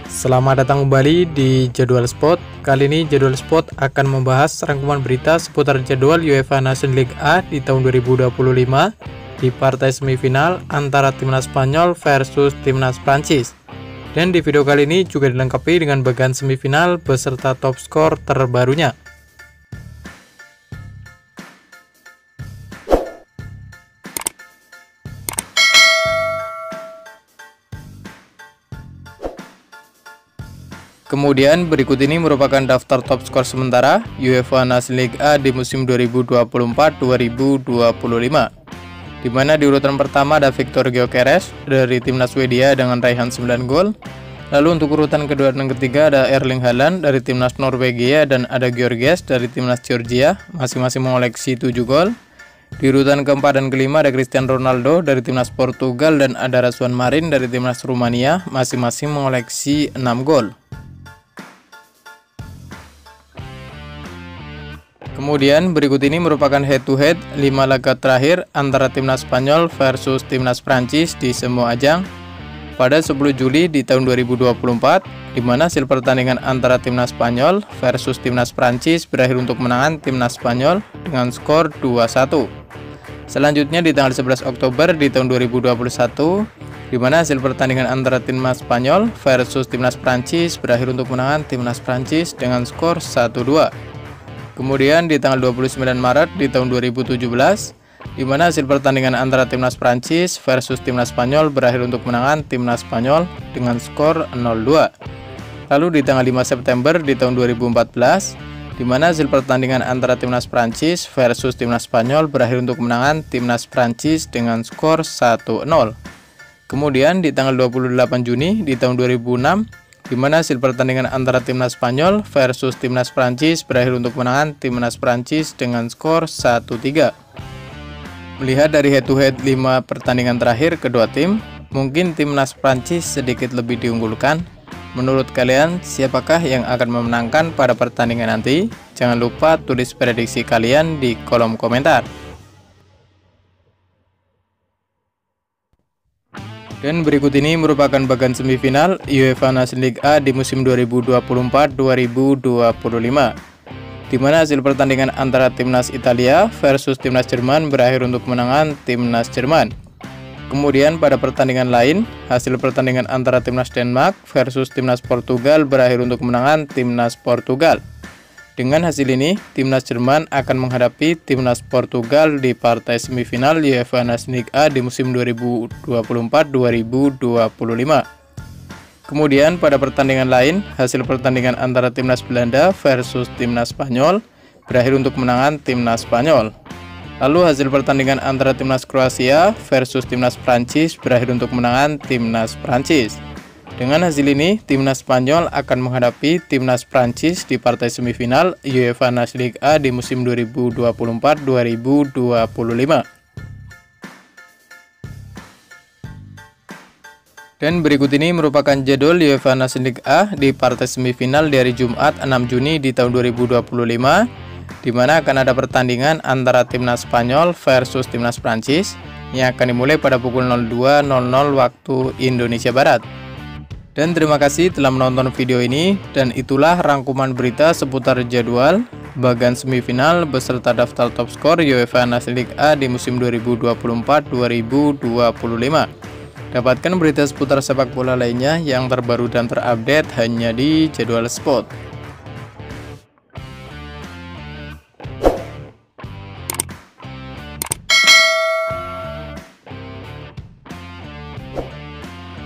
Selamat datang kembali di Jadwal Sport. Kali ini Jadwal Sport akan membahas rangkuman berita seputar jadwal UEFA Nations League A di tahun 2025 di partai semifinal antara timnas Spanyol versus timnas Prancis. Dan di video kali ini juga dilengkapi dengan bagian semifinal beserta top skor terbarunya. Kemudian berikut ini merupakan daftar top skor sementara UEFA Nations League A di musim 2024-2025, di mana di urutan pertama ada Victor Gyökeres dari timnas Swedia dengan raihan 9 gol. Lalu untuk urutan kedua dan ketiga ada Erling Haaland dari timnas Norwegia dan ada Georgies dari timnas Georgia, masing-masing mengoleksi 7 gol. Di urutan keempat dan kelima ada Cristiano Ronaldo dari timnas Portugal dan ada Razwan Marin dari timnas Rumania, masing-masing mengoleksi 6 gol. Kemudian berikut ini merupakan head-to-head 5 laga terakhir antara timnas Spanyol versus timnas Prancis di semua ajang pada 10 Juli di tahun 2024, di mana hasil pertandingan antara timnas Spanyol versus timnas Prancis berakhir untuk kemenangan timnas Spanyol dengan skor 2-1. Selanjutnya di tanggal 11 Oktober di tahun 2021, di mana hasil pertandingan antara timnas Spanyol versus timnas Prancis berakhir untuk kemenangan timnas Prancis dengan skor 1-2. Kemudian di tanggal 29 Maret di tahun 2017, di mana hasil pertandingan antara timnas Prancis versus timnas Spanyol berakhir untuk kemenangan timnas Spanyol dengan skor 0-2. Lalu di tanggal 5 September di tahun 2014, di mana hasil pertandingan antara timnas Prancis versus timnas Spanyol berakhir untuk kemenangan timnas Prancis dengan skor 1-0. Kemudian di tanggal 28 Juni di tahun 2006, di mana hasil pertandingan antara timnas Spanyol versus timnas Prancis berakhir untuk kemenangan timnas Prancis dengan skor 1-3. Melihat dari head-to-head 5 pertandingan terakhir kedua tim, mungkin timnas Prancis sedikit lebih diunggulkan. Menurut kalian, siapakah yang akan memenangkan pada pertandingan nanti? Jangan lupa tulis prediksi kalian di kolom komentar. Dan berikut ini merupakan bagian semifinal UEFA Nations League A di musim 2024-2025, di mana hasil pertandingan antara timnas Italia versus timnas Jerman berakhir untuk kemenangan timnas Jerman. Kemudian pada pertandingan lain, hasil pertandingan antara timnas Denmark versus timnas Portugal berakhir untuk kemenangan timnas Portugal. Dengan hasil ini, timnas Jerman akan menghadapi timnas Portugal di partai semifinal UEFA Nations League A di musim 2024-2025. Kemudian pada pertandingan lain, hasil pertandingan antara timnas Belanda versus timnas Spanyol berakhir untuk kemenangan timnas Spanyol. Lalu hasil pertandingan antara timnas Kroasia versus timnas Prancis berakhir untuk kemenangan timnas Prancis. Dengan hasil ini, timnas Spanyol akan menghadapi timnas Prancis di partai semifinal UEFA Nations League A di musim 2024-2025. Dan berikut ini merupakan jadwal UEFA Nations League A di partai semifinal di hari Jumat 6 Juni di tahun 2025, di mana akan ada pertandingan antara timnas Spanyol versus timnas Prancis yang akan dimulai pada pukul 02.00 waktu Indonesia Barat. Dan terima kasih telah menonton video ini, dan itulah rangkuman berita seputar jadwal bagian semifinal beserta daftar top skor UEFA Nations League A di musim 2024-2025. Dapatkan berita seputar sepak bola lainnya yang terbaru dan terupdate hanya di Jadwal Sport.